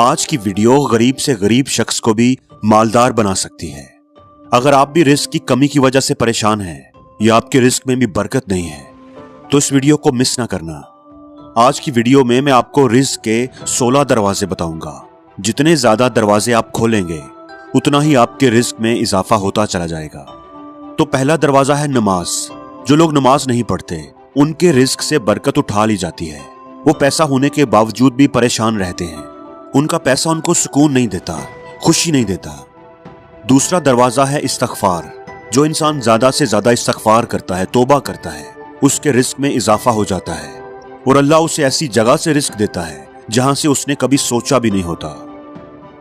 آج کی ویڈیو غریب سے غریب شخص کو بھی مالدار بنا سکتی ہے۔ اگر آپ بھی رزق کی کمی کی وجہ سے پریشان ہیں یا آپ کے رزق میں بھی برکت نہیں ہے تو اس ویڈیو کو مس نہ کرنا۔ آج کی ویڈیو میں آپ کو رزق کے 16 دروازے بتاؤں گا۔ جتنے زیادہ دروازے آپ کھولیں گے اتنا ہی آپ کے رزق میں اضافہ ہوتا چلا جائے گا۔ تو پہلا دروازہ ہے نماز۔ جو لوگ نماز نہیں پڑھتے ان کے رزق سے برکت اٹھا لی جاتی ہے۔ وہ پیسہ ہونے کے باوجود بھی پریشان رہتے ہیں۔ ان کا پیسہ ان کو سکون نہیں دیتا، خوشی نہیں دیتا۔ دوسرا دروازہ ہے استغفار۔ جو انسان زیادہ سے زیادہ استغفار کرتا ہے، توبہ کرتا ہے، اس کے رزق میں اضافہ ہو جاتا ہے اور اللہ اسے ایسی جگہ سے رزق دیتا ہے جہاں سے اس نے کبھی سوچا بھی نہیں ہوتا۔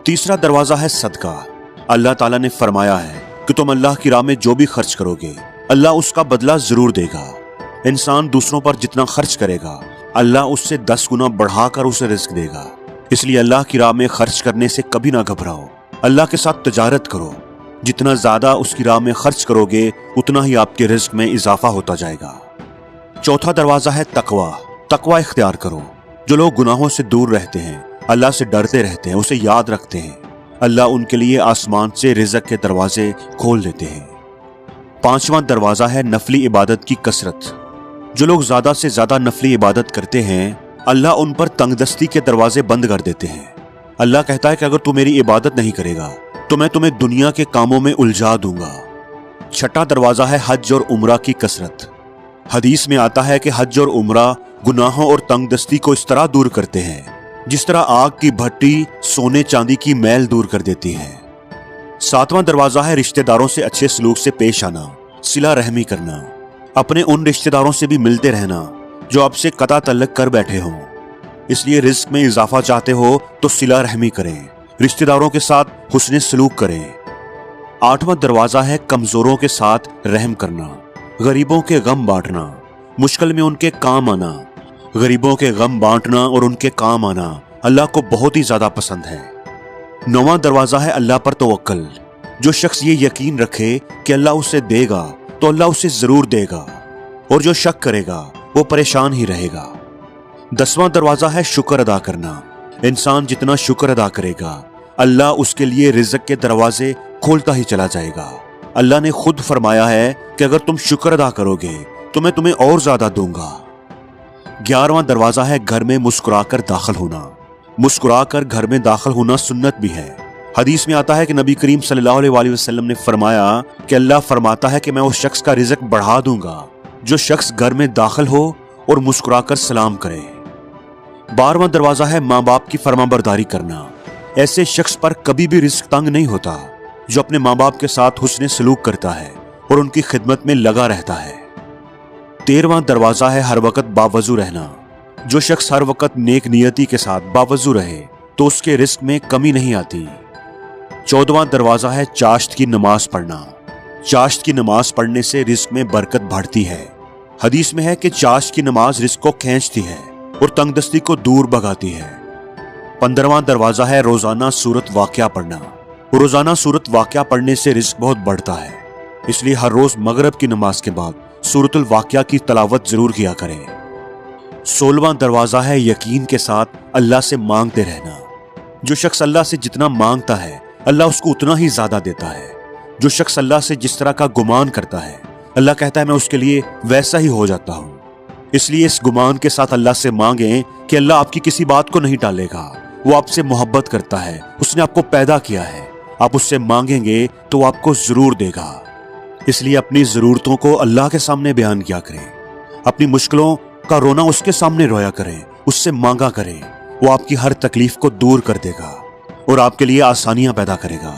تیسرا دروازہ ہے صدقہ۔ اللہ تعالیٰ نے فرمایا ہے کہ تم اللہ کی راہ میں جو بھی خرچ کرو گے اللہ اس کا بدلہ ضرور دے گا۔ انسان دوسروں پر جتنا خرچ کرے گا اللہ اس سے 10 گنا بڑھا کر اسے رزق دے گا۔ اس لیے اللہ کی راہ میں خرچ کرنے سے کبھی نہ گھبراؤ۔ اللہ کے ساتھ تجارت کرو۔ جتنا زیادہ اس کی راہ میں خرچ کرو گے اتنا ہی آپ کے رزق میں اضافہ ہوتا جائے گا۔ چوتھا دروازہ ہے تقوی۔ تقوی اختیار کرو۔ جو لوگ گناہوں سے دور رہتے ہیں، اللہ سے ڈرتے رہتے ہیں، اسے یاد رکھتے ہیں، اللہ ان کے لیے آسمان سے رزق کے دروازے کھول دیتے ہیں۔ پانچواں دروازہ ہے نفلی عبادت کی کثرت۔ جو لوگ زیادہ سے زیادہ نفلی عبادت کرتے ہیں اللہ ان پر تنگ دستی کے دروازے بند کر دیتے ہیں۔ اللہ کہتا ہے کہ اگر تو میری عبادت نہیں کرے گا تو میں تمہیں دنیا کے کاموں میں الجھا دوں گا۔ چھٹا دروازہ ہے حج اور عمرہ کی کثرت۔ حدیث میں آتا ہے کہ حج اور عمرہ گناہوں اور تنگ دستی کو اس طرح دور کرتے ہیں جس طرح آگ کی بھٹی سونے چاندی کی میل دور کر دیتی ہے۔ ساتواں دروازہ ہے رشتہ داروں سے اچھے سلوک سے پیش آنا، صلہ رحمی کرنا۔ اپنے ان رشتہ داروں سے بھی ملتے رہنا جو آپ سے قطع تعلق کر بیٹھے ہوں۔ اس لیے رزق میں اضافہ چاہتے ہو تو صلہ رحمی کریں، رشتہ داروں کے ساتھ حسن سلوک کریں۔ آٹھواں دروازہ ہے کمزوروں کے ساتھ رحم کرنا، غریبوں کے غم بانٹنا، مشکل میں ان کے کام آنا۔ غریبوں کے غم بانٹنا اور ان کے کام آنا اللہ کو بہت ہی زیادہ پسند ہے۔ نواں دروازہ ہے اللہ پر توکل۔ جو شخص یہ یقین رکھے کہ اللہ اسے دے گا تو اللہ اسے ضرور دے گا، اور جو شک کرے گا وہ پریشان ہی رہے گا۔ 10واں دروازہ ہے شکر ادا کرنا۔ انسان جتنا شکر ادا کرے گا اللہ اس کے لیے رزق کے دروازے کھولتا ہی چلا جائے گا۔ اللہ نے خود فرمایا ہے کہ اگر تم شکر ادا کرو گے تو میں تمہیں اور زیادہ دوں گا۔ 11واں دروازہ ہے گھر میں مسکرا کر داخل ہونا۔ مسکرا کر گھر میں داخل ہونا سنت بھی ہے۔ حدیث میں آتا ہے کہ نبی کریم صلی اللہ علیہ وآلہ وسلم نے فرمایا کہ اللہ فرماتا ہے کہ میں اس شخص کا رزق بڑھا دوں گا جو شخص گھر میں داخل ہو اور مسکرا کر سلام کرے۔ 12واں دروازہ ہے ماں باپ کی فرما برداری کرنا۔ ایسے شخص پر کبھی بھی رزق تنگ نہیں ہوتا جو اپنے ماں باپ کے ساتھ حسن سلوک کرتا ہے اور ان کی خدمت میں لگا رہتا ہے۔ 13واں دروازہ ہے ہر وقت باوضو رہنا۔ جو شخص ہر وقت نیک نیتی کے ساتھ باوضو رہے تو اس کے رزق میں کمی نہیں آتی۔ 14واں دروازہ ہے چاشت کی نماز پڑھنا۔ چاشت کی نماز پڑھنے سے رزق میں برکت بڑھتی ہے۔ حدیث میں ہے کہ چاشت کی نماز رزق کو کھینچتی ہے اور تنگ دستی کو دور بھگاتی ہے۔ 15واں دروازہ ہے روزانہ سورت واقعہ پڑھنا۔ روزانہ سورت واقعہ پڑھنے سے رزق بہت بڑھتا ہے، اس لیے ہر روز مغرب کی نماز کے بعد سورت الواقعہ کی تلاوت ضرور کیا کریں۔ 16واں دروازہ ہے یقین کے ساتھ اللہ سے مانگتے رہنا۔ جو شخص اللہ سے جتنا مانگتا ہے اللہ اس کو اتنا ہی زیادہ دیتا ہے۔ جو شخص اللہ سے جس طرح کا گمان کرتا ہے اللہ کہتا ہے میں اس کے لیے ویسا ہی ہو جاتا ہوں۔ اس لیے اس گمان کے ساتھ اللہ سے مانگیں کہ اللہ آپ کی کسی بات کو نہیں ٹالے گا۔ وہ آپ سے محبت کرتا ہے، اس نے آپ کو پیدا کیا ہے۔ آپ اس سے مانگیں گے تو وہ آپ کو ضرور دے گا۔ اس لیے اپنی ضرورتوں کو اللہ کے سامنے بیان کیا کریں۔ اپنی مشکلوں کا رونا اس کے سامنے رویا کریں، اس سے مانگا کریں۔ وہ آپ کی ہر تکلیف کو دور کر دے گا اور آپ کے لیے آسانیاں پیدا کرے گا۔